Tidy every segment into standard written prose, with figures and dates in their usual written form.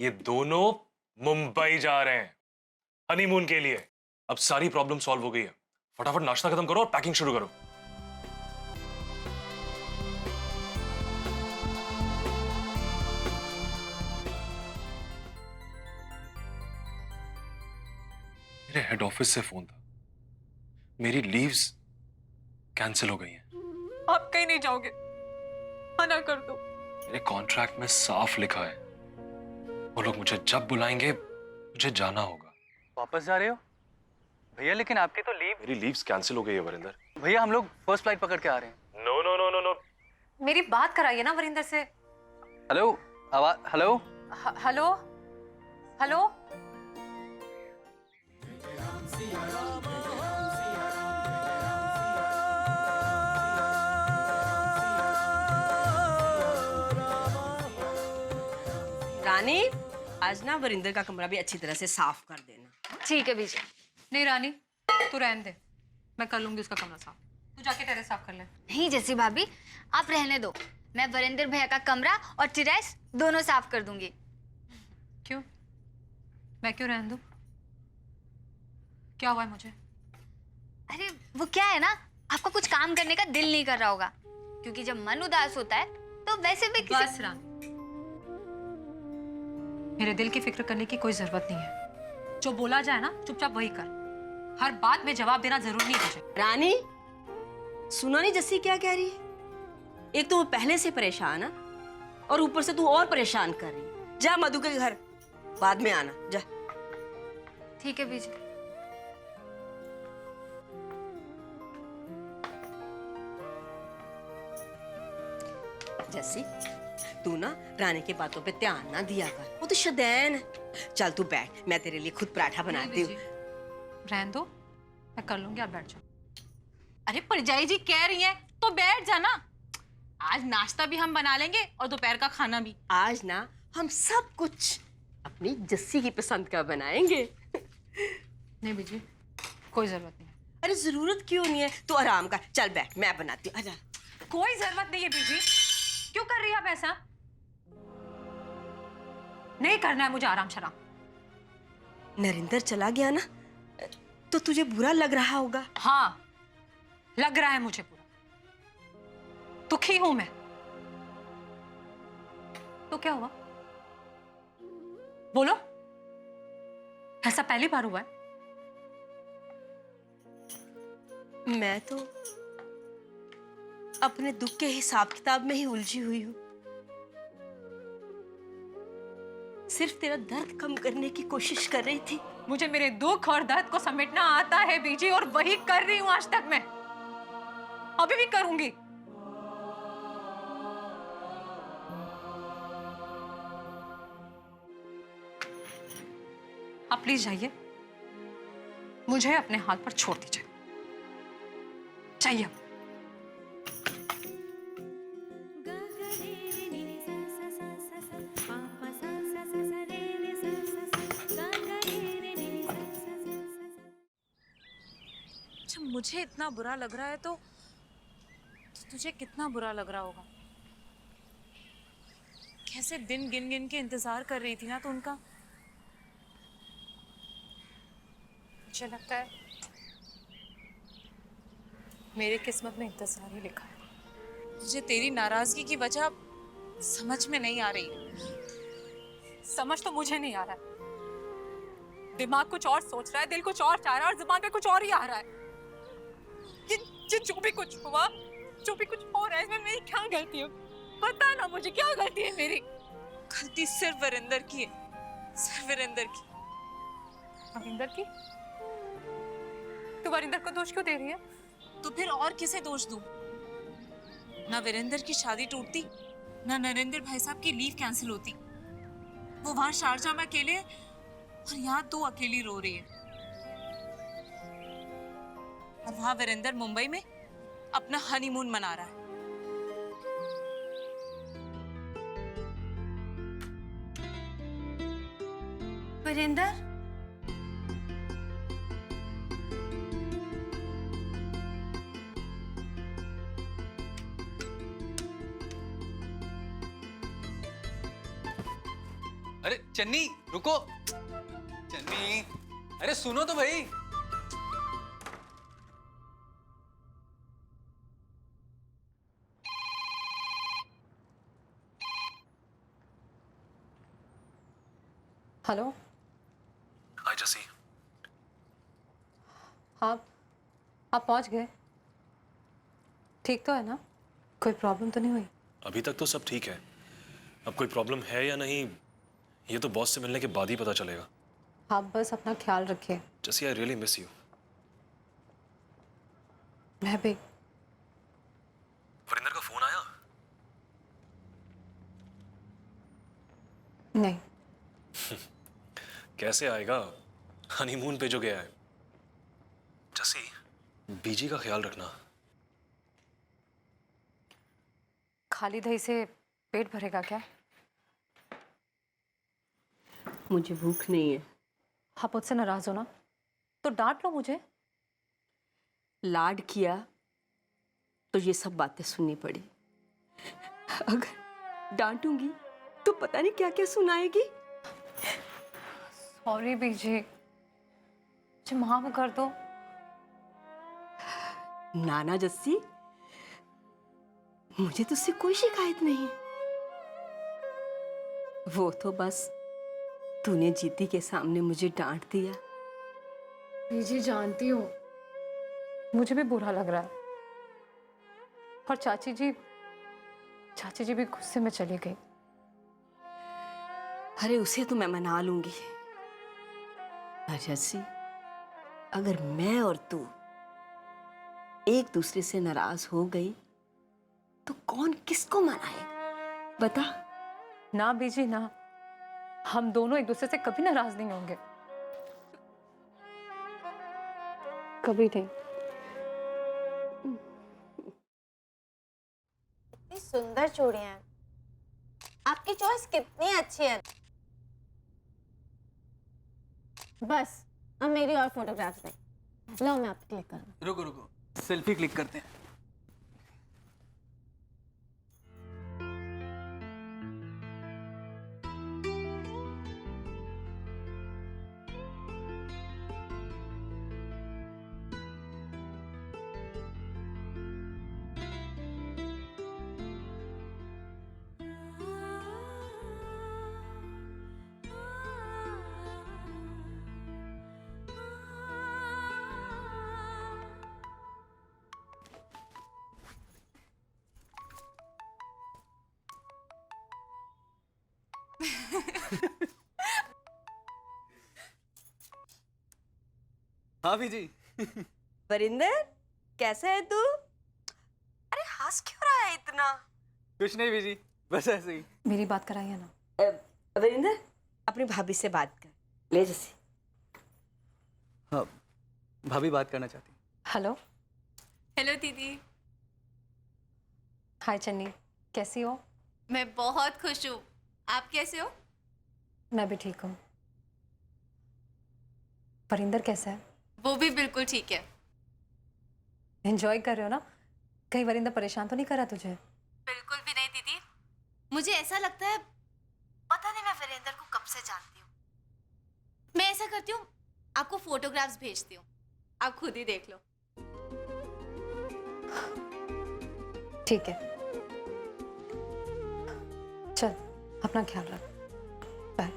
ये दोनों मुंबई जा रहे हैं हनीमून के लिए। अब सारी प्रॉब्लम सॉल्व हो गई है। फटाफट नाश्ता खत्म करो और पैकिंग शुरू करो। मेरे हेड ऑफिस से फोन था, मेरी लीव्स कैंसिल हो गई हैं। आप कहीं नहीं जाओगे, मना कर दो। मेरे कॉन्ट्रैक्ट में साफ लिखा है, वो लोग मुझे जब बुलाएंगे मुझे जाना होगा। वापस जा रहे हो भैया? लेकिन आपकी तो लीव। मेरी लीव्स कैंसिल हो गई है वरिंदर। भैया हम लोग फर्स्ट फ्लाइट पकड़ के आ रहे हैं। No no no no no. मेरी बात कराइए ना वरिंदर से। हेलो आवाज। Hello hello hello. रानी, आज ना वरिंदर का कमरा भी अच्छी तरह से साफ कर देना। ठीक है बीजी। नहीं रानी, तू रहने दे, मैं कर लूंगी उसका कमरा साफ। तू जाके टेरेस साफ कर ले। नहीं जैसी भाभी, आप रहने दो, मैं वरिंदर भैया का कमरा और टेरेस दोनों साफ कर दूंगी। क्यों? मैं क्यों रहने दूं? क्या हुआ है मुझे? अरे वो क्या है ना, आपका कुछ काम करने का दिल नहीं कर रहा होगा, क्योंकि जब मन उदास होता है तो वैसे भी बस रानी, मेरे दिल की फिक्र करने की कोई जरूरत नहीं है। जो बोला जाए ना चुपचाप वही कर। हर बात में जवाब देना जरूरी नहीं तुझे। रानी, सुना नहीं जस्सी क्या कह रही है? एक तो वो पहले से परेशान है और ऊपर से तू और परेशान कर रही है। जा मधु के घर, बाद में आना जा। ठीक है बीजी। जस्सी, तू ना रानी की बातों पे ध्यान ना दिया कर, वो तो शदैन है। चल तू बैठ, मैं तेरे लिए खुद पराठा बनाती हूँ। रहने दो, मैं कर लूंगी, आप बैठ जाओ। अरे परजाई जी कह रही हैं तो बैठ जाना। आज नाश्ता भी हम बना लेंगे और दोपहर का खाना भी। आज ना हम सब कुछ अपनी जस्सी की पसंद का बनाएंगे। नहीं बीजी, कोई जरूरत नहीं है। अरे जरूरत क्यों नहीं है, तू आराम कर। चल बैठ, मैं बनाती हूँ। आजा। कोई जरूरत नहीं है बीजी। क्यों कर रही है आप ऐसा? नहीं करना है मुझे आराम शराम। नरेंद्र चला गया ना, तो तुझे बुरा लग रहा होगा। हाँ, लग रहा है मुझे बुरा। दुखी हूं मैं। तो क्या हुआ? बोलो। ऐसा पहली बार हुआ है? मैं तो अपने दुख के हिसाब किताब में ही उलझी हुई हूं। सिर्फ तेरा दर्द कम करने की कोशिश कर रही थी। मुझे मेरे दुख और दर्द को समेटना आता है बीजी, और वही कर रही हूं आज तक मैं। अभी भी करूंगी। आप प्लीज जाइए, मुझे अपने हाथ पर छोड़ दीजिए। चाहिए। अच्छा मुझे इतना बुरा लग रहा है तो तुझे कितना बुरा लग रहा होगा। कैसे दिन गिन गिन के इंतजार कर रही थी ना तो उनका। मुझे लगता है मेरी किस्मत में इंतजार ही लिखा है। मुझे तेरी नाराजगी की वजह समझ में नहीं आ रही। समझ तो मुझे नहीं आ रहा है। दिमाग कुछ और सोच रहा है, दिल कुछ और चाह रहा है और जुबान पे कुछ और ही आ रहा है। ये जो भी कुछ हुआ, जो भी कुछ हो रहा है, इसमें मेरी क्या गलती है? पता ना मुझे क्या गलती है मेरी। गलती सिर्फ वरिंदर की है, सिर्फ वरिंदर की। वरिंदर की? तू वरिंदर को दोष क्यों दे रही है? तो फिर और किसे दोष दूं? ना वीरेंद्र की शादी टूटती, ना नरेंद्र भाई साहब की लीव कैंसिल होती। वो वहां शारजा में अकेले और यहाँ तू अकेली रो रही है। और वहां वीरेंद्र मुंबई में अपना हनीमून मना रहा है। वीरेंद्र? अरे चन्नी रुको, चन्नी अरे सुनो तो भाई। हेलो। हाय जसी। आप पहुंच गए? ठीक तो है ना? कोई प्रॉब्लम तो नहीं हुई? अभी तक तो सब ठीक है। अब कोई प्रॉब्लम है या नहीं ये तो बॉस से मिलने के बाद ही पता चलेगा। आप बस अपना ख्याल रखिए। जसी आई रियली मिस यू। मैं भी। वरिंदर का फोन आया? नहीं। कैसे आएगा, हनीमून पे जो गया है। जसी बीजी का ख्याल रखना। खाली दही से पेट भरेगा क्या? मुझे भूख नहीं है। आप मुझसे नाराज हो ना तो डांट लो मुझे। लाड किया तो ये सब बातें सुननी पड़ी। अगर डांटूंगी तो पता नहीं क्या क्या सुनाएगी। सॉरी बीजी, मुझे माफ कर दो। नाना जस्सी, मुझे तुझसे कोई शिकायत नहीं है। वो तो बस तूने जीती के सामने मुझे डांट दिया। बीजी जानती हो मुझे भी बुरा लग रहा है। और चाची जी भी गुस्से में चली गई। अरे उसे तो मैं मना लूंगी। पर जस्सी, अगर मैं और तू एक दूसरे से नाराज हो गई तो कौन किसको मनाएगा बता? ना बीजी ना, हम दोनों एक दूसरे से कभी नाराज नहीं होंगे। कभी नहीं। कितनी सुंदर चूड़ियां हैं। आपकी चॉइस कितनी अच्छी है। बस अब मेरी और फोटोग्राफ्स नहीं। लो मैं आप क्लिक करूँ। रुको रुको, सेल्फी क्लिक करते हैं। हाँ भी जी। वरिंदर, कैसा है तू? अरे हंस क्यों रहा है इतना? कुछ नहीं भी जी, बस ऐसे ही। मेरी बात कराइए ना। वरिंदर, अपनी भाभी से बात कर ले। जैसे हाँ, भाभी बात करना चाहती। हेलो। हेलो दीदी। हाय चन्नी, कैसी हो? मैं बहुत खुश हूँ। आप कैसे हो? मैं भी ठीक हूँ। परिंदर कैसा है? वो भी बिल्कुल ठीक है। एंजॉय कर रहे हो ना? कहीं वरिंदर परेशान तो नहीं कर रहा तुझे? बिल्कुल भी नहीं दीदी। मुझे ऐसा लगता है पता नहीं मैं वीरेंद्र को कब से जानती हूँ। मैं ऐसा करती हूँ, आपको फोटोग्राफ्स भेजती हूँ, आप खुद ही देख लो। ठीक है, चल अपना ख्याल रख। बाय।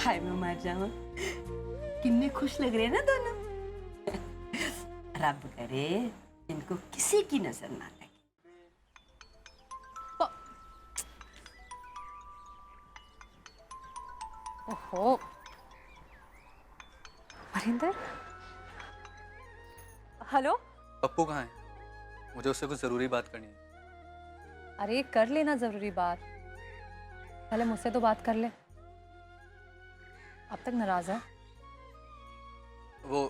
हाय मैं मर जाऊं। कितने खुश लग रहे हैं ना दोनों। रब करे इनको किसी की नजर ना लगे। ओहो, वरिंदर। हेलो। पप्पू कहाँ है? मुझे उससे कुछ जरूरी बात करनी है। अरे कर लेना जरूरी बात। पहले मुझसे तो बात कर ले। अब तक नाराज है। वो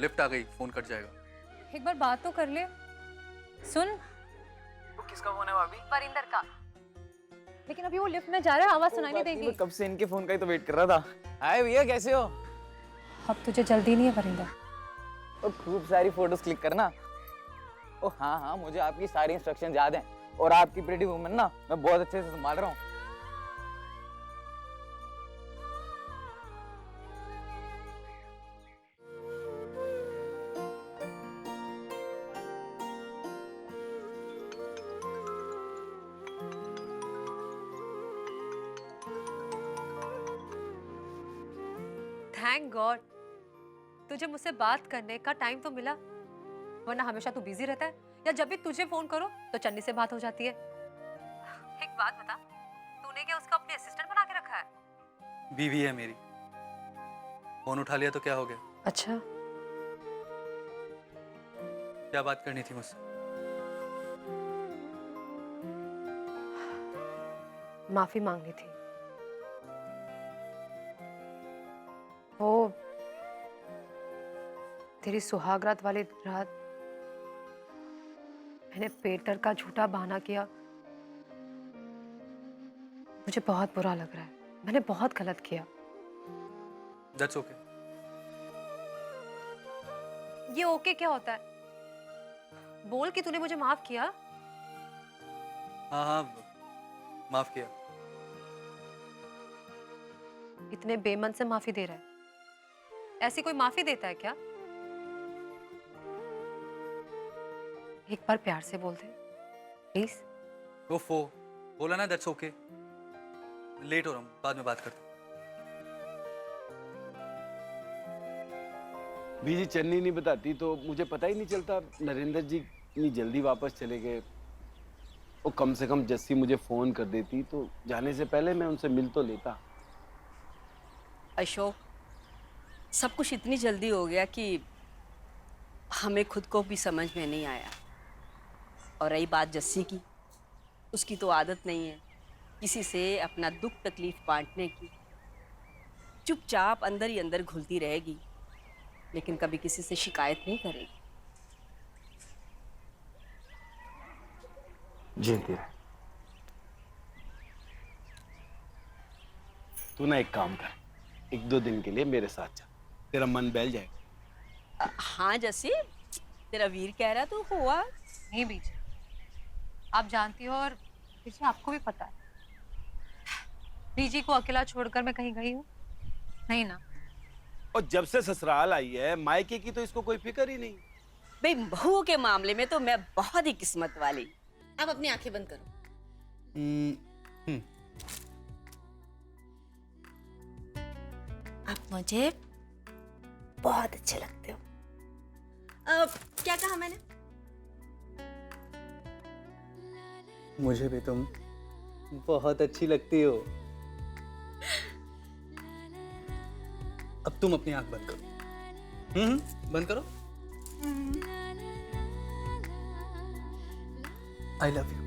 लिफ्ट आ गई, फोन कट जाएगा। एक बार बात तो कर ले। सुन, वो किसका फोन है भाभी? परिंदर का। लेकिन अभी वो लिफ्ट में जा रहा है, आवाज सुनाई नहीं देगी। मैं कब से इनके फोन का ही तो वेट कर रहा था। हाय भैया, कैसे हो? अब तुझे जल्दी नहीं है परिंदर। और खूब सारी फोटोज क्लिक करना। ओ हाँ हाँ, मुझे आपकी सारी इंस्ट्रक्शन याद हैं। और आपकी प्रीटी वुमन ना मैं बहुत अच्छे से संभाल रहा हूँ। थैंक गॉड तुझे मुझसे बात करने का टाइम तो मिला, वरना हमेशा तू बिजी रहता है, या जब भी तुझे फोन करो तो चन्नी से बात हो जाती है। एक बात बता, तूने क्या उसका अपने असिस्टेंट बना के रखा है? बीवी है मेरी, फोन उठा लिया तो क्या हो गया? अच्छा, क्या बात करनी थी मुझसे? माफी मांगनी थी। वो तेरी सुहागरात वाली रात मैंने पेटर का झूठा बहाना किया। मुझे बहुत बुरा लग रहा है, मैंने बहुत गलत किया। That's okay. ये ओके क्या होता है? बोल कि तूने मुझे माफ किया। हाँ हाँ, माफ किया। इतने बेमन से माफी दे रहा है, ऐसी कोई माफी देता है क्या? एक बार प्यार से बोल दे प्लीज। ओफो, बोला ना दैट्स ओके। लेट हो रहा हूँ, बाद में बात करते हैं। बीजी चन्नी नहीं बताती तो मुझे पता ही नहीं चलता नरेंद्र जी इतनी जल्दी वापस चले गए। वो कम से कम जस्सी मुझे फोन कर देती तो जाने से पहले मैं उनसे मिल तो लेता। अशोक, सब कुछ इतनी जल्दी हो गया कि हमें खुद को भी समझ में नहीं आया। और रही बात जस्सी की, उसकी तो आदत नहीं है किसी से अपना दुख तकलीफ बांटने की। चुपचाप अंदर ही अंदर घुलती रहेगी, लेकिन कभी किसी से शिकायत नहीं करेगी। जीती रहे। तू ना एक काम कर, 1-2 दिन के लिए मेरे साथ चल, तेरा मन बहल जाएगा। हाँ जस्सी, तेरा वीर कह रहा तो हुआ। नहीं बीच, आप जानती हो और बीजी आपको भी पता है, बीजी को अकेला छोड़कर मैं कहीं गई हूँ नहीं ना। और जब से ससुराल आई है मायके की तो इसको कोई फिक्र ही नहीं। भाई बहू के मामले में तो मैं बहुत ही किस्मत वाली। अब अपनी आंखें बंद करो। आप मुझे बहुत अच्छे लगते हो। क्या कहा मैंने? मुझे भी तुम बहुत अच्छी लगती हो। अब तुम अपनी आंख बंद करो। बंद करो। आई लव यू।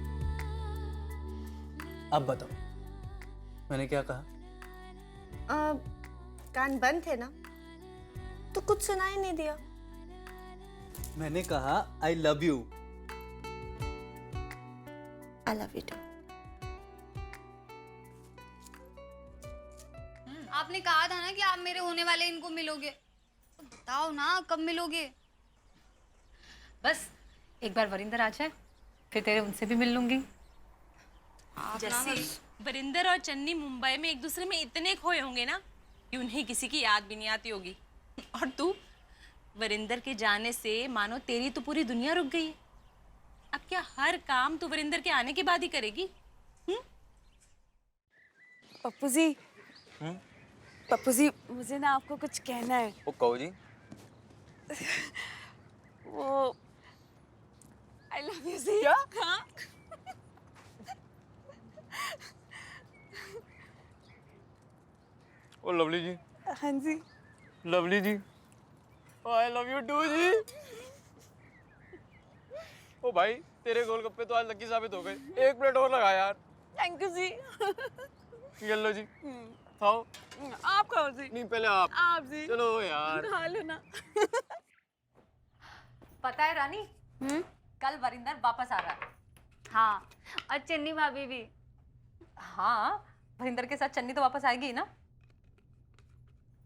अब बताओ मैंने क्या कहा? कान बंद थे ना, तो कुछ सुनाई नहीं दिया। मैंने कहा I love you. I love you too. आपने कहा था ना कि आप मेरे होने वाले इनको मिलोगे, तो बताओ ना कब मिलोगे? बस एक बार वरिंदर आ जाए, फिर तेरे उनसे भी मिल लूंगी। जैसे वरिंदर और चन्नी मुंबई में एक दूसरे में इतने खोए होंगे ना कि उन्हें किसी की याद भी नहीं आती होगी। और तू, वरिंदर के जाने से मानो तेरी तो पूरी दुनिया रुक गई है। अब क्या हर काम तू वरिंदर के आने के बाद ही करेगी? पप्पू जी, पप्पू जी, मुझे ना आपको कुछ कहना है। वो कहो जी। वो आई लव यू जी। हाँ। ओ लवली जी। हाँ जी। लवली जी, आई लव यू टू जी। ओ भाई, तेरे गोलगप्पे तो आज लकी साबित हो गए। 1 प्लेट और लगा यार। थैंक यू जी। ये लो जी खाओ। आप खाओ जी। नहीं पहले आप जी चलो यार। खा लो ना। पता है रानी, कल वरिंदर वापस आ रहा है। हाँ, और चन्नी भाभी भी। हाँ, वरिंदर के साथ चन्नी तो वापस आएगी ही ना।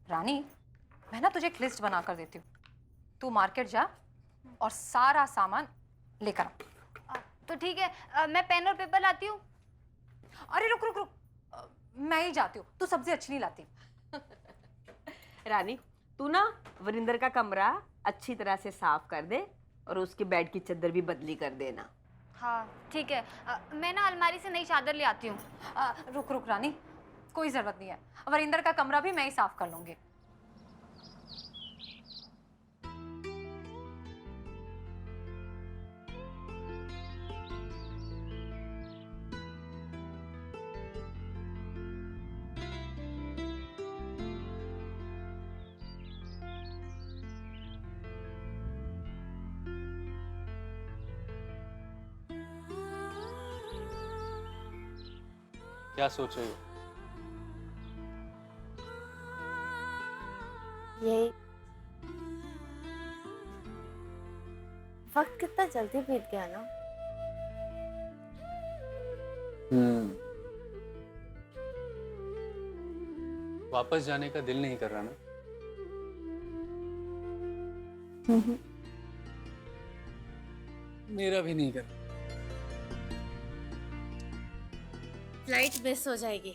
रानी, मैं ना तुझे एक लिस्ट बना कर देती हूँ, तू मार्केट जा और सारा सामान लेकर आ। तो ठीक है, मैं पेन और पेपर लाती हूँ। अरे रुक रुक रुक, मैं ही जाती हूँ, तू सब्जी अच्छी नहीं लाती। रानी, तू ना वरिंदर का कमरा अच्छी तरह से साफ कर दे और उसके बेड की चादर भी बदली कर देना। हाँ ठीक है, मैं ना अलमारी से नई चादर ले आती हूँ। रुक रुक रानी, कोई जरूरत नहीं है, वरिंदर का कमरा भी मैं ही साफ कर लूंगी। क्या सोच रही हो? ये वक्त कितना जल्दी बीत गया ना। वापस जाने का दिल नहीं कर रहा ना? मेरा भी नहीं कर रहा। फ्लाइट मिस हो जाएगी।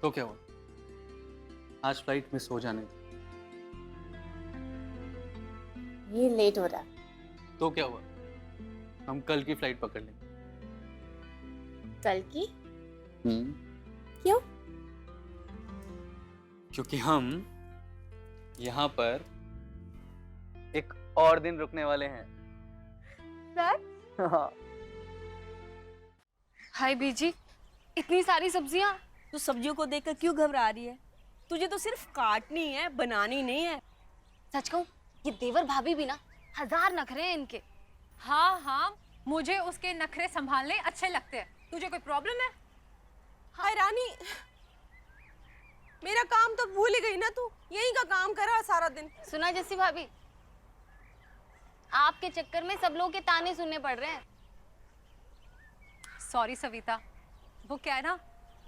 तो क्या हुआ? आज फ्लाइट मिस हो जाने दो। ये लेट हो रहा है। तो क्या हुआ? हम कल की फ्लाइट पकड़ लेंगे। कल की? क्यों? क्योंकि हम यहाँ पर एक और दिन रुकने वाले हैं। हाँ। हाय बीजी, इतनी सारी सब्जियाँ। तू सब्जियों को देखकर क्यों घबरा रही है? तुझे तो सिर्फ काटनी है, बनानी नहीं है। सच कहूँ, ये देवर भाभी भी ना 1000 नखरे हैं इनके। हाँ हाँ, मुझे उसके नखरे संभालने अच्छे लगते हैं। तुझे कोई प्रॉब्लम है? हाय रानी, मेरा काम तो भूल ही गई ना तू। यही का काम करा सारा दिन। सुना जस्सी भाभी, आपके चक्कर में सब लोगों के ताने सुनने पड़ रहे हैं। सॉरी सविता, वो क्या है ना,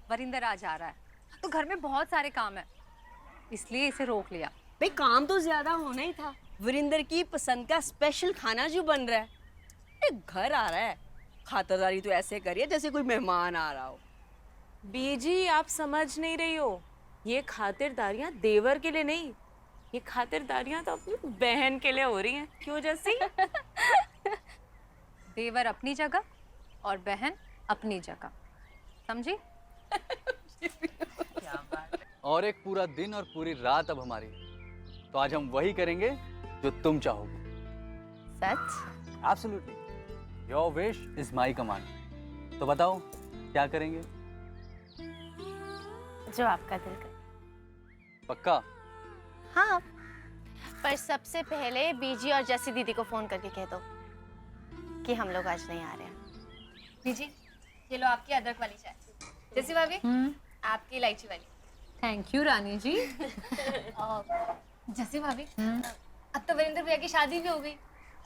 वरिंदर आज आ रहा है तो घर में बहुत सारे काम है, इसलिए इसे रोक लिया। भाई काम तो ज्यादा होना ही था। वरिंदर की पसंद का स्पेशल खाना जो बन रहा है, घर आ रहा है, खातिरदारी तो ऐसे करिए जैसे कोई मेहमान आ रहा हो। बीजी, आप समझ नहीं रही हो, ये खातिरदारियां देवर के लिए नहीं, ये खातिरदारियां तो अपनी बहन के लिए हो रही हैं। क्यों जैसी? देवर अपनी जगह और बहन अपनी जगह, समझी? और एक पूरा दिन और पूरी रात अब हमारी है। तो आज हम वही करेंगे जो तुम चाहोगे। सच? Absolutely, your wish is my command. तो बताओ क्या करेंगे? जो आपका दिल करे। पक्का? हाँ, पर सबसे पहले बीजी और जस्सी दीदी को फोन करके कह दो कि हम लोग आज नहीं आ रहे हैं। बीजी, ये लो आपकी अदरक वाली चाय। जस्सी भाभी, आपकी इलायची वाली। थैंक यू रानी जी। जस्सी भाभी, अब तो वीरेंद्र भैया की शादी भी हो गई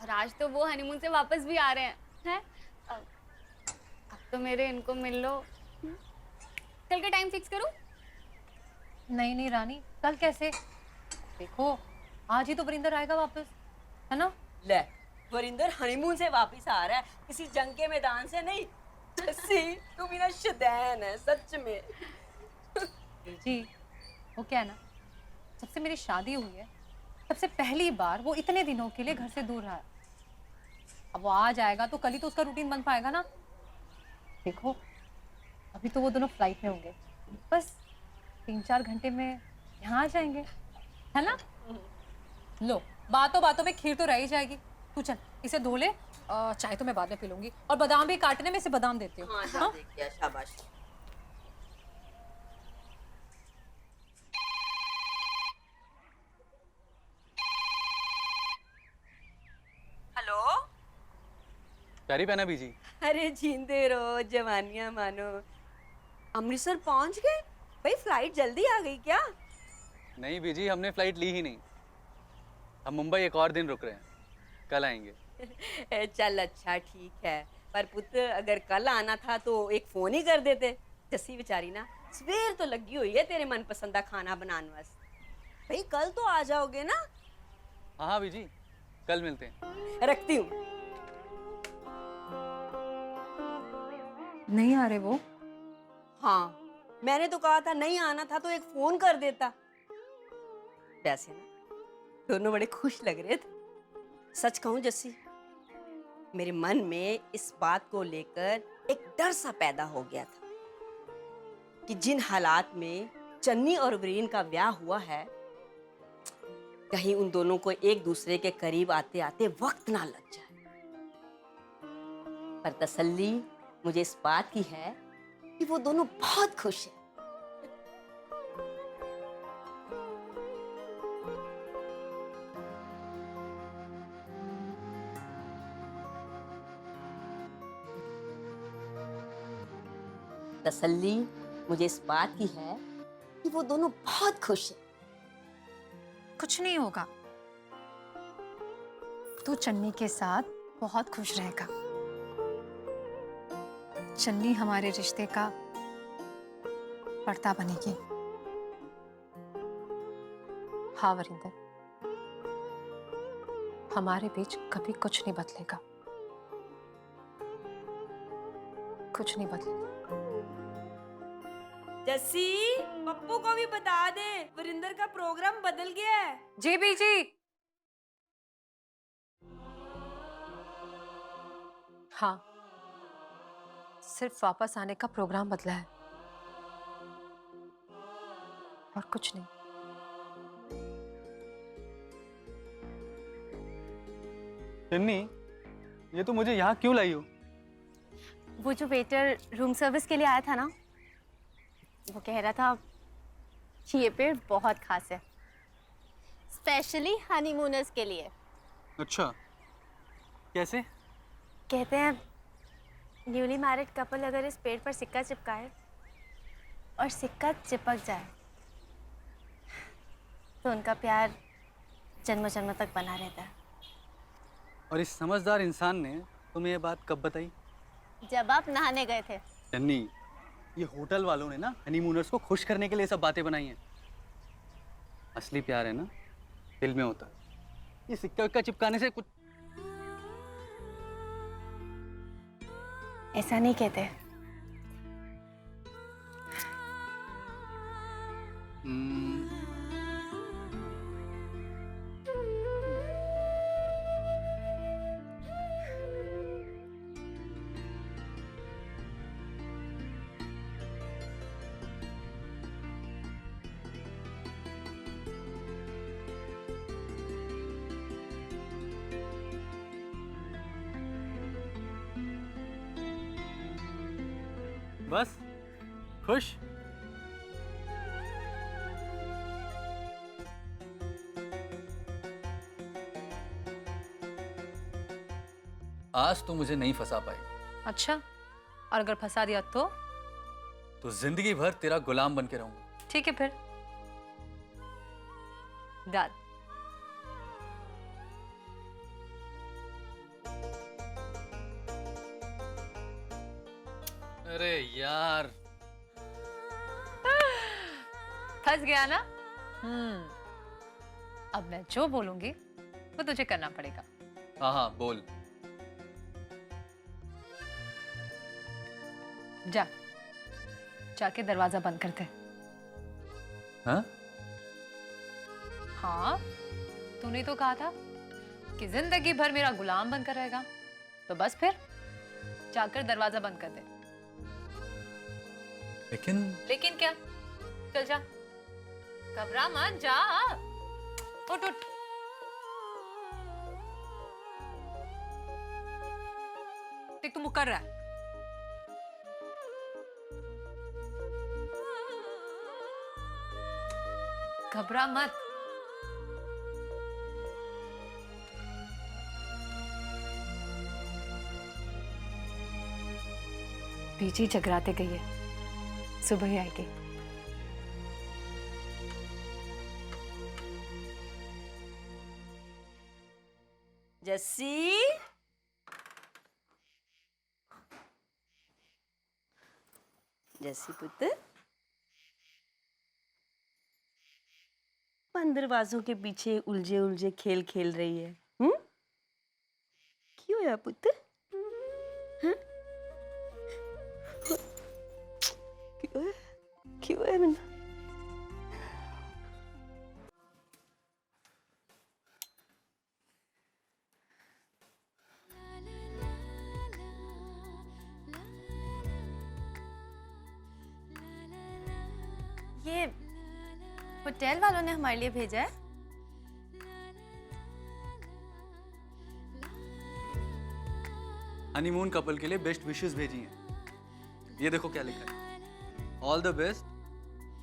और आज तो वो हनीमून से वापस भी आ रहे हैं। अब तो मेरे इनको मिल लो। कल का टाइम फिक्स करूं? नहीं नहीं रानी, कल कैसे? देखो, आज ही तो वरिंदर आएगा वापस, है ना? ले, वरिंदर हनीमून से वापस आ रहा है, किसी जंग के मैदान से नहीं। जस्सी, तू भी ना शैतान है सच में। जी, वो क्या है ना, जब से मेरी शादी हुई है सबसे पहली बार वो इतने दिनों के लिए घर से दूर रहा है। अब वो आ जाएगा तो कल ही तो उसका रूटीन बन पाएगा ना। देखो, अभी तो वो दोनों फ्लाइट में होंगे, बस 3-4 घंटे में यहाँ आ जाएंगे, है ना? लो, बातों बातों में खीर तो रह ही जाएगी। तू चल, इसे धो ले, चाय तो मैं बाद में पी लूंगी, और बादाम भी काटने में, इसे बादाम देती हूँ। हाँ? शाबाश। हेलो। प्यारी बहना बीजी। अरे जींदे रहो, जवानियां मानो। अमृतसर पहुंच गए? भाई फ्लाइट जल्दी आ गई क्या? नहीं बीजी, हमने फ्लाइट ली ही नहीं। हम मुंबई एक और दिन रुक रहे हैं, कल आएंगे। चल अच्छा ठीक है, पर पुत्र अगर कल आना था तो एक फोन ही कर देते। जस्सी बेचारी ना सवेर तो लगी हुई है तेरे मनपसंद का खाना बनाने वास्ते। भाई कल तो आ जाओगे ना? हाँ हाँ बीजी, कल मिलते हैं। रखती हूँ। नहीं आ रहे वो? हाँ, मैंने तो कहा था नहीं आना था तो एक फोन कर देता। वैसे ना दोनों बड़े खुश लग रहे थे। सच कहूं जस्सी, मेरे मन में इस बात को लेकर एक डर सा पैदा हो गया था कि जिन हालात में चन्नी और वीरेन का ब्याह हुआ है, कहीं उन दोनों को एक दूसरे के करीब आते आते वक्त ना लग जाए। पर तसल्ली मुझे इस बात की है कि वो दोनों बहुत खुश हैं। तसल्ली मुझे इस बात की है कि वो दोनों बहुत खुश हैं। कुछ नहीं होगा, तू चन्नी के साथ बहुत खुश रहेगा। चन्नी हमारे रिश्ते का पर्दा बनेगी। हाँ वरिंदर, हमारे बीच कभी कुछ नहीं बदलेगा, कुछ नहीं बदलेगा। जस्सी, पप्पू को भी बता दे वरिंदर का प्रोग्राम बदल गया है। जी बीजी। हाँ, सिर्फ वापस आने का प्रोग्राम बदला है और कुछ नहीं। चन्नी, ये तो मुझे यहाँ क्यों लाई हो? वो जो वेटर रूम सर्विस के लिए आया था ना, वो कह रहा था कि ये पेड़ बहुत खास है, स्पेशली हनीमूनर्स के लिए। अच्छा, कैसे? कहते हैं न्यूली मैरिड कपल अगर इस पेड़ पर सिक्का चिपकाए और सिक्का चिपक जाए तो उनका प्यार जन्मों जन्मों तक बना रहता है। और इस समझदार इंसान ने तुम्हें ये बात कब बताई? जब आप नहाने गए थे। चन्नी, ये होटल वालों ने ना हनीमूनर्स को खुश करने के लिए सब बातें बनाई हैं। असली प्यार है ना दिल में होता है। ये सिक्का विक्का चिपकाने से कुछ ऐसा नहीं कहते। बस खुश? आज तो मुझे नहीं फंसा पाई। अच्छा, और अगर फंसा दिया तो जिंदगी भर तेरा गुलाम बन के रहूंगा। ठीक है फिर। डन। अरे यार, फंस गया ना? अब मैं जो बोलूंगी वो तुझे करना पड़ेगा। हाँ हाँ बोल। जा, जाके दरवाजा बंद कर दे। हाँ? हाँ, तूने तो कहा था कि जिंदगी भर मेरा गुलाम बनकर रहेगा, तो बस फिर जाकर दरवाजा बंद कर दे। लेकिन क्या? चल जा, घबरा मत, जा। उठ उठ। देख तू मुकर रहा है। घबरा मत। बीजी जगराते गई है, सुबह ही आएगी। जस्सी, जस्सी पुत्र, बंद दरवाजों के पीछे उलझे उलझे खेल खेल रही है। क्यों है पुत्र? हाँ? क्यों है? क्यों है मन्ना? ये होटल वालों ने हमारे लिए भेजा है। हनीमून कपल के लिए बेस्ट विशेस भेजी हैं। ये देखो क्या लिखा है, all the best,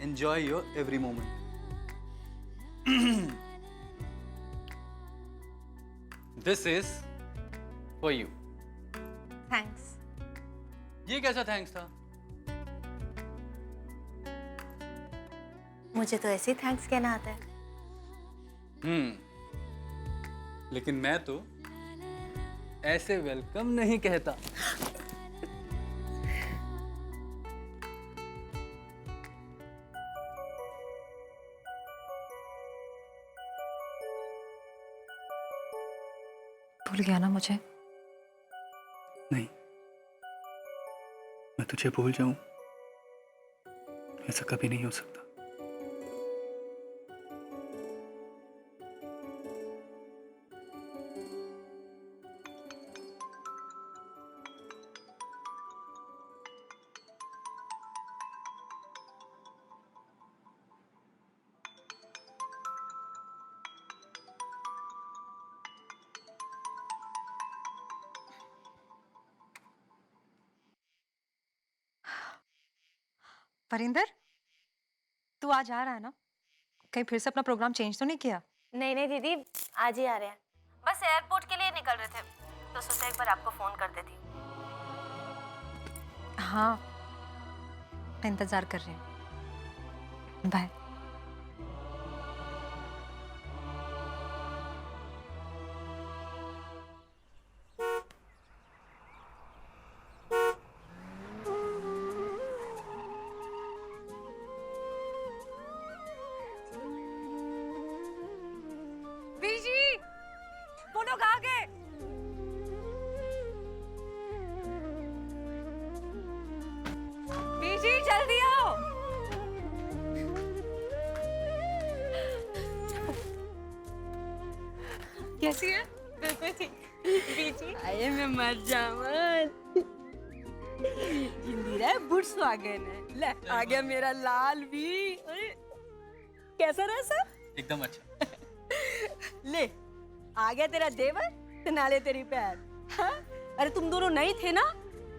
enjoy your every moment. This is for you. Thanks. ये कैसा थैंक्स था? मुझे तो ऐसे ही थैंक्स कहना आता है। लेकिन मैं तो ऐसे वेलकम नहीं कहता। भूल गया ना मुझे? नहीं, मैं तुझे भूल जाऊं ऐसा कभी नहीं हो सकता। वरिंदर, तू आज आ रहा है ना? कहीं फिर से अपना प्रोग्राम चेंज तो नहीं किया? नहीं नहीं दीदी, आज ही आ रहे हैं। बस एयरपोर्ट के लिए निकल रहे थे तो सोचा एक बार आपको फोन कर देती। हाँ, मैं इंतजार कर रही हूँ। बाय। बीजी, वो लोग आ गए। बीजी जल्दी आओ। कैसी है? बिल्कुल ठीक। बीजी, आए मैं मर जाऊं। इंदिरा बुढ़ स्वागत है। ले आ गया मेरा लाल भी। अरे, कैसा रहा सब? एकदम अच्छा। ले आ गया तेरा देवर, ते नाले तेरी पैर। हाँ? अरे तुम दोनों नहीं थे ना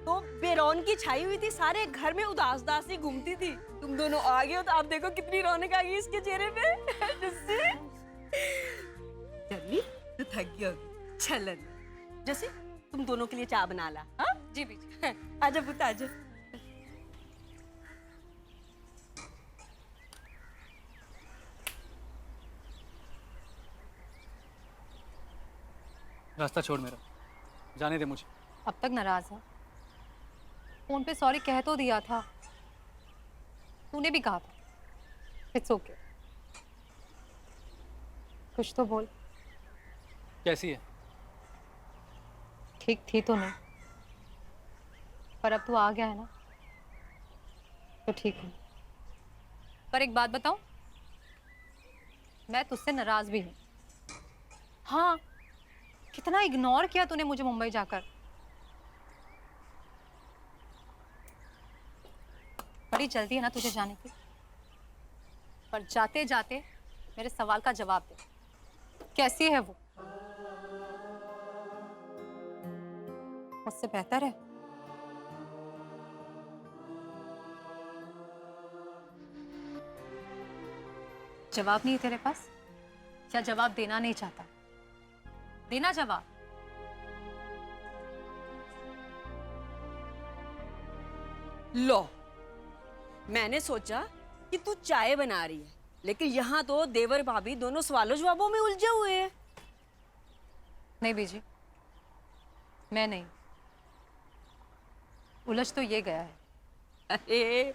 तो बेरौनकी छाई हुई थी, सारे घर में उदास उदास सी घूमती थी। तुम दोनों आ गए हो तो आप देखो कितनी रौनक आ गई इसके चेहरे पे। जस्सी, चली तो थक गई होगी। चल जस्सी, तुम दोनों के लिए चाय बना ला। हाँ जी बीजी। आजा पुत्र आजा। रास्ता छोड़ मेरा, जाने दे मुझे। अब तक नाराज है? फोन पे सॉरी कह तो दिया था, तूने भी कहा था। इट्स ओके, कुछ तो बोल। कैसी है? ठीक थी तो नहीं, पर अब तू आ गया है ना तो ठीक है। पर एक बात बताऊं, मैं तुझसे नाराज भी हूं। हाँ, कितना इग्नोर किया तूने मुझे मुंबई जाकर। बड़ी जल्दी है ना तुझे जाने की, पर जाते जाते मेरे सवाल का जवाब दे। कैसी है वो? मुझसे बेहतर है? जवाब नहीं है तेरे पास, या जवाब देना नहीं चाहता? देना जवाब। लो, मैंने सोचा कि तू चाय बना रही है, लेकिन यहाँ तो देवर भाभी दोनों सवालों जवाबों में उलझे हुए हैं। नहीं बीजी, मैं नहीं, उलझ तो ये गया है। अरे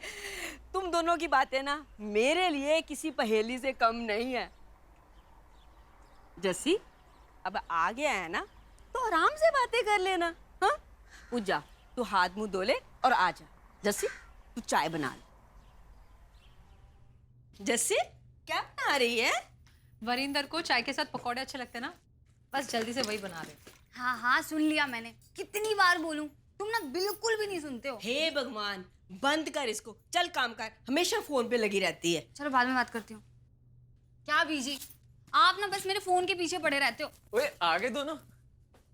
तुम दोनों की बातें ना मेरे लिए किसी पहेली से कम नहीं है। जस्सी, अब आ गया है ना तो आराम से बातें कर लेना। हाँ, उठ जा, तू हाथ मुंह धो ले और आ जा। जस्सी, तू चाय बना ले। जस्सी, क्या बना रही है? वरिंदर को चाय के साथ पकौड़े अच्छे लगते ना, बस जल्दी से वही बना रहे। हाँ हाँ सुन लिया मैंने, कितनी बार बोलूं, तुम ना बिल्कुल भी नहीं सुनते हो। हे भगवान, बंद कर इसको, चल काम कर, हमेशा फोन पे लगी रहती है। चलो बाद में बात करती हूँ। क्या बीजी, आप ना बस मेरे फोन के पीछे पड़े रहते हो। ओए आगे दोनों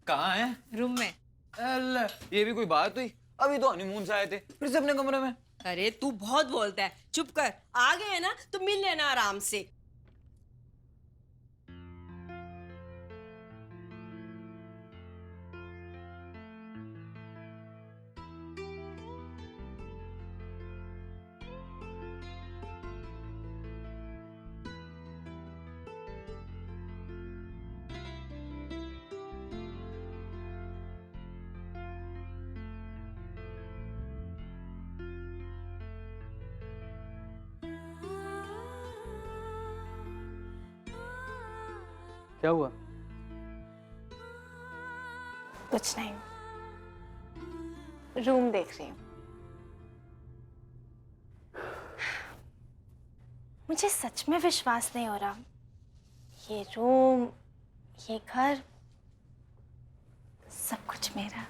कहाँ हैं? रूम में। अल्लाह, ये भी कोई बात हुई? अभी तो हनीमून से आए थे, फिर से अपने कमरे में। अरे तू बहुत बोलता है, चुप कर। आ गए है ना तो मिल लेना आराम से। क्या हुआ? कुछ नहीं, रूम देख रही हूँ। मुझे सच में विश्वास नहीं हो रहा, ये रूम, ये घर, सब कुछ मेरा।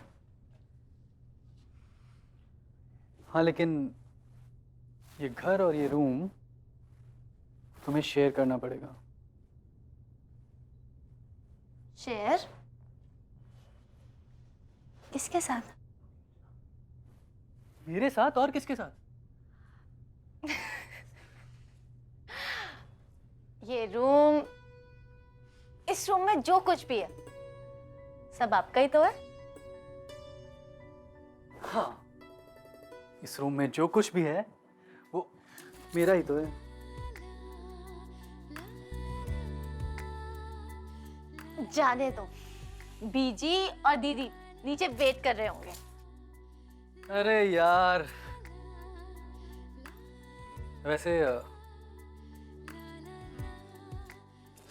हाँ, लेकिन ये घर और ये रूम तुम्हें शेयर करना पड़ेगा। शेयर? किसके साथ? मेरे साथ और किसके साथ? ये रूम, इस रूम में जो कुछ भी है सब आपका ही तो है। हाँ, इस रूम में जो कुछ भी है वो मेरा ही तो है। जाने दो, बीजी और दीदी नीचे वेट कर रहे होंगे। अरे यार, वैसे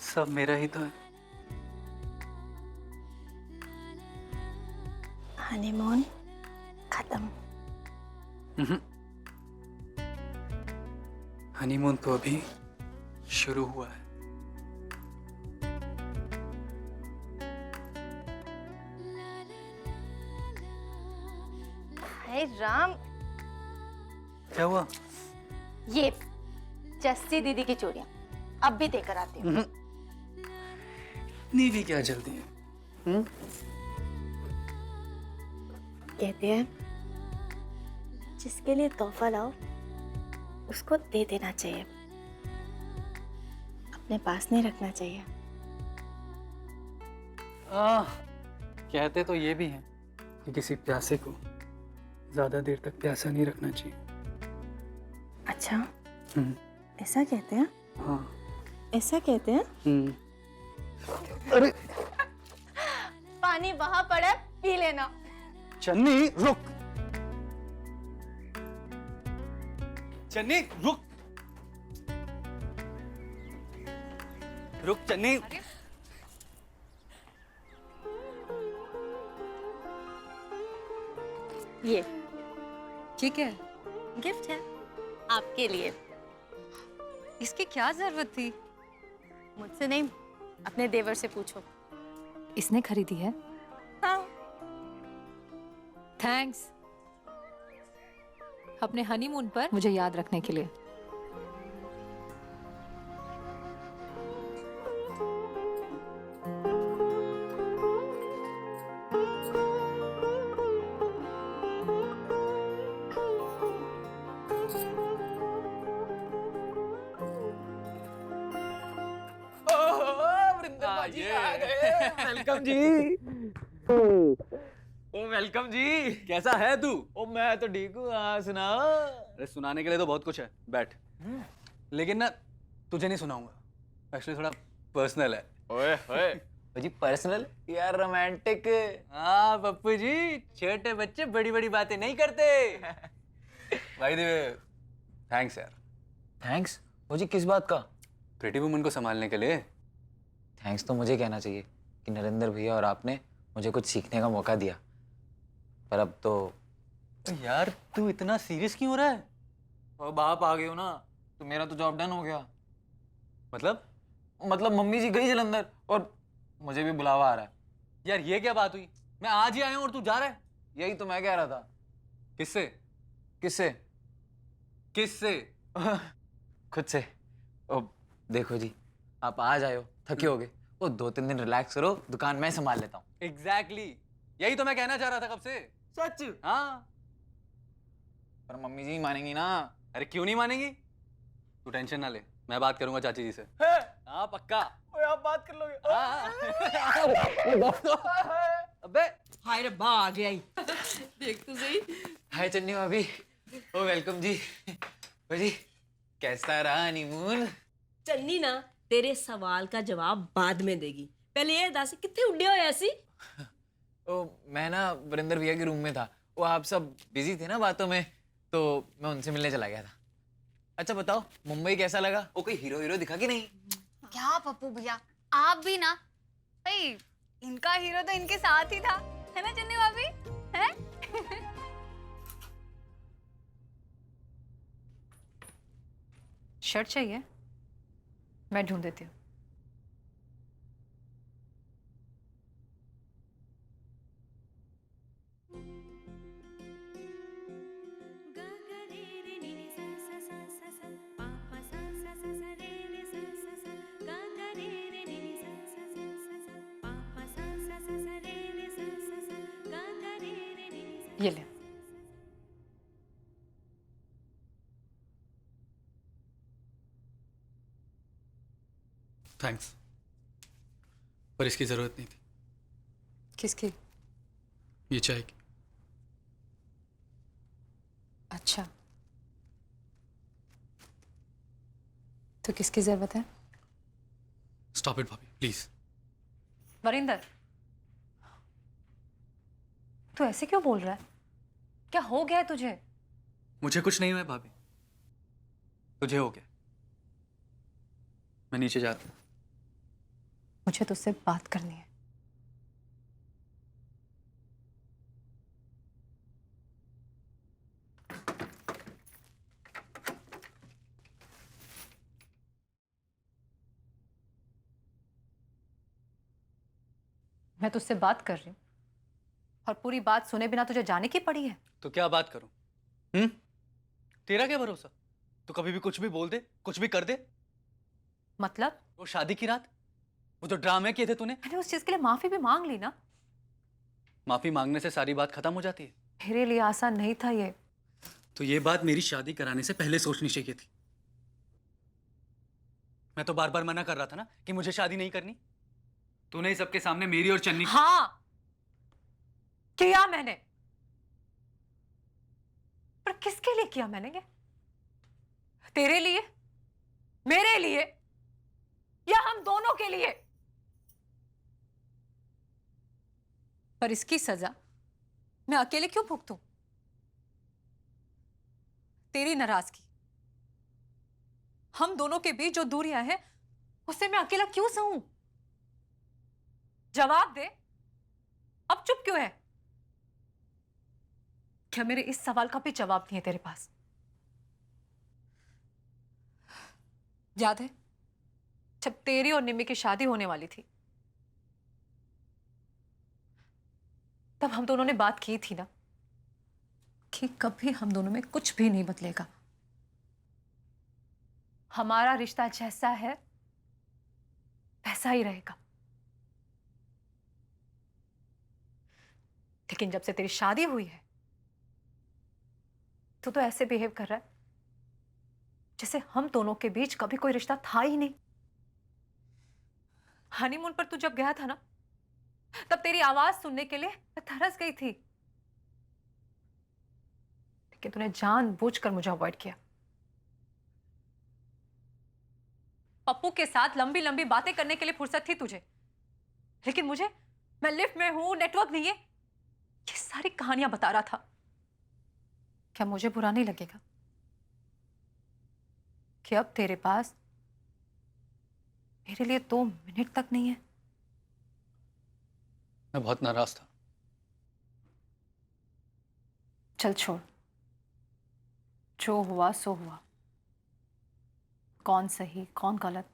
सब मेरा ही तो है। हनीमून खत्म। हनीमून तो अभी शुरू हुआ है। हाय राम, क्या हुआ? ये जस्सी दीदी की चूड़ियां अब भी देकर आती हूँ। इतनी भी क्या जल्दी है? कहते हैं जिसके लिए तोहफा लाओ उसको दे देना चाहिए, अपने पास नहीं रखना चाहिए। कहते तो ये भी हैं कि किसी प्यासे को ज्यादा देर तक प्यासा नहीं रखना चाहिए। अच्छा, ऐसा कहते हैं? हाँ। ऐसा कहते हैं? अरे पानी वहां पड़ा है, पी लेना। चन्नी रुक, चन्नी रुक, रुक चन्नी। ये ठीक है, गिफ्ट है आपके लिए। इसकी क्या जरूरत थी? मुझसे नहीं, अपने देवर से पूछो। इसने खरीदी है? हाँ। थैंक्स, अपने हनीमून पर मुझे याद रखने के लिए। वेलकम जी। ओ वेलकम जी, कैसा है तू? ओ मैं तो ठीक हूँ, हाँ सुना। अरे सुनाने के लिए तो बहुत कुछ है, बैठ। लेकिन ना तुझे नहीं सुनाऊंगा, एक्चुअली थोड़ा पर्सनल है। ओए ओए जी, पर्सनल या रोमांटिक? हाँ पप्पू जी, छोटे बच्चे बड़ी बड़ी बातें नहीं करते। भाई दे, थैंक्स यार। थैंक्स? ओ जी, किस बात का? प्रीटी वुमन को संभालने के लिए। थैंक्स तो मुझे कहना चाहिए कि नरेंद्र भैया और आपने मुझे कुछ सीखने का मौका दिया, पर अब तो यार तू इतना सीरियस क्यों हो रहा है? और बाप आ गए हो ना, तो मेरा तो जॉब डन हो गया। मतलब मम्मी जी गई जलंधर और मुझे भी बुलावा आ रहा है। यार ये क्या बात हुई? मैं आज ही आया हूँ और तू जा रहा है? यही तो मैं कह रहा था। किससे? किससे? किससे? खुद से। ओ देखो जी, आप आज आए हो, थके होगे, वो 2-3 दिन रिलैक्स करो, दुकान मैं संभाल लेता हूँ। एग्जैक्टली, यही तो मैं कहना चाह रहा था कब से। सच? हाँ। पर मम्मी जी मानेंगी ना? अरे क्यों नहीं मानेंगी? तू टेंशन ना ले, मैं बात करूंगा चाची जी से। है? हाँ पक्का। ओए आप बात कर लोगे? अबे हाय रब्बा आ गया ही। देख तो सही। हाय चन्नी भाभी। ओ वेलकम जी। ओ जी, कैसा रहा हनीमून? चन्नी ना तेरे सवाल का जवाब बाद में देगी, पहले ये दस कितने उड़े हो ऐसी? ओ मैं ना वरिंदर भैया के रूम में था, वो आप सब बिजी थे ना बातों में, तो मैं उनसे मिलने चला गया था। अच्छा बताओ, मुंबई कैसा लगा? वो कोई हीरो हीरो दिखा कि नहीं? क्या पप्पू भैया, आप भी ना भाई, इनका हीरो तो इनके साथ ही था, है ना चन्नी भाभी? है? शर्ट चाहिए? मैं ढूंढ देती हूँ। ये ले। थैंक्स, पर इसकी जरूरत नहीं थी। किसकी? ये चाय की। अच्छा, तो किसकी जरूरत है? स्टॉप इट भाभी प्लीज। वरिंदर, तू ऐसे क्यों बोल रहा है? क्या हो गया है तुझे? मुझे कुछ नहीं हुआ है भाभी, तुझे हो गया। मैं नीचे जाता हूँ। मुझे तुझसे बात करनी है। मैं तुझसे बात कर रही हूँ और पूरी बात सुने बिना तुझे जाने की पड़ी है। तो क्या बात करूं? तेरा क्या भरोसा? तू कभी भी कुछ भी बोल दे, कुछ भी कर दे। मतलब? वो शादी की रात, वो जो ड्रामे किए थे तूने, मैंने उस चीज के लिए माफी भी मांग ली ना। माफी मांगने से सारी बात खत्म हो जाती है? मेरे लिए आसान नहीं था ये। तो ये बात मेरी शादी कराने से पहले सोचनी चाहिए थी। मैं तो बार बार मना कर रहा था ना कि मुझे शादी नहीं करनी। तूने ही सबके सामने मेरी और चन्नी। हाँ किया मैंने, पर किसके लिए किया मैंने ये? तेरे लिए, मेरे लिए, या हम दोनों के लिए? पर इसकी सजा मैं अकेले क्यों भुगतूं? तेरी नाराजगी, हम दोनों के बीच जो दूरियां हैं, उससे मैं अकेला क्यों सहूं? जवाब दे, अब चुप क्यों है? क्या मेरे इस सवाल का भी जवाब नहीं है तेरे पास? याद है जब तेरी और निम्मी की शादी होने वाली थी, तब हम दोनों ने बात की थी ना कि कभी हम दोनों में कुछ भी नहीं बदलेगा। हमारा रिश्ता जैसा है वैसा ही रहेगा। लेकिन जब से तेरी शादी हुई है, तू तो ऐसे बिहेव कर रहा है जैसे हम दोनों के बीच कभी कोई रिश्ता था ही नहीं। हनीमून पर तू जब गया था ना, तब तेरी आवाज सुनने के लिए मैं तरस गई थी। लेकिन तूने जानबूझकर मुझे अवॉइड किया। पप्पू के साथ लंबी लंबी बातें करने के लिए फुर्सत थी तुझे, लेकिन मुझे, मैं लिफ्ट में हूं, नेटवर्क नहीं है, ये सारी कहानियां बता रहा था। क्या मुझे बुरा नहीं लगेगा कि अब तेरे पास मेरे लिए 2 मिनट तक नहीं है? मैं बहुत नाराज था। चल छोड़, जो हुआ सो हुआ। कौन सही कौन गलत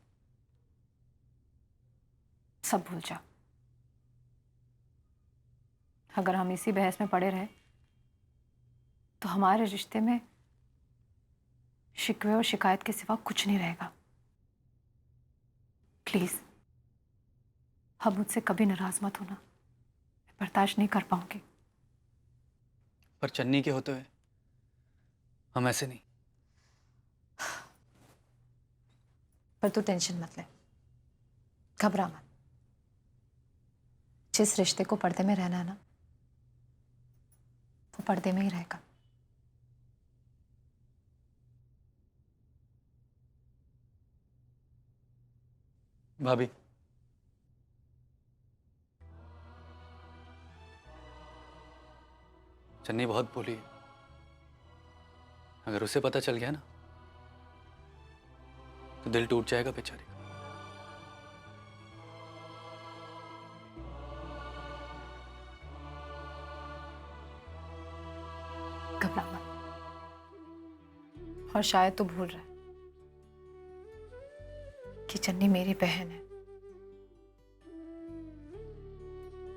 सब भूल जा। अगर हम इसी बहस में पड़े रहे तो हमारे रिश्ते में शिकवे और शिकायत के सिवा कुछ नहीं रहेगा। प्लीज अब मुझसे कभी नाराज मत होना, मैं बर्दाश्त नहीं कर पाऊंगी। पर चन्नी के होते हुए हम ऐसे नहीं। पर तू टेंशन मत ले, घबरा मत। जिस रिश्ते को पर्दे में रहना है ना, वो पर्दे में ही रहेगा। भाभी, चन्नी बहुत बोली है। अगर उसे पता चल गया ना तो दिल टूट जाएगा बेचारी का। घबरा मत। और शायद तू भूल रहा है कि चन्नी मेरी बहन है।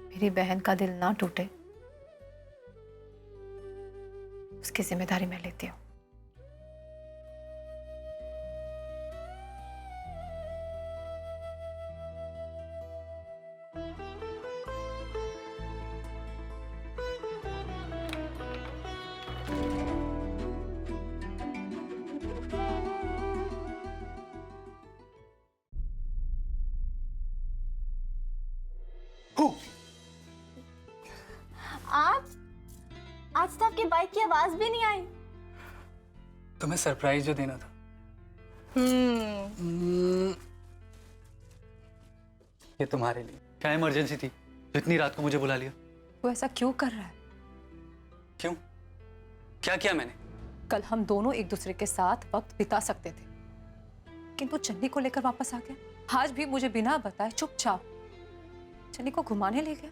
मेरी बहन का दिल ना टूटे, उसकी जिम्मेदारी मैं लेती हूँ। आप आज तो आपकी बाइक की आवाज भी नहीं आई। तुम्हें सरप्राइज जो देना था। ये तुम्हारे लिए। क्या इमरजेंसी थी जो इतनी रात को मुझे बुला लिया? वो ऐसा क्यों कर रहा है? क्यों? क्या किया मैंने? कल हम दोनों एक दूसरे के साथ वक्त बिता सकते थे, किंतु चन्नी को लेकर वापस आ गया। आज भी मुझे बिना बताए चुपचाप चन्नी को घुमाने ले गया।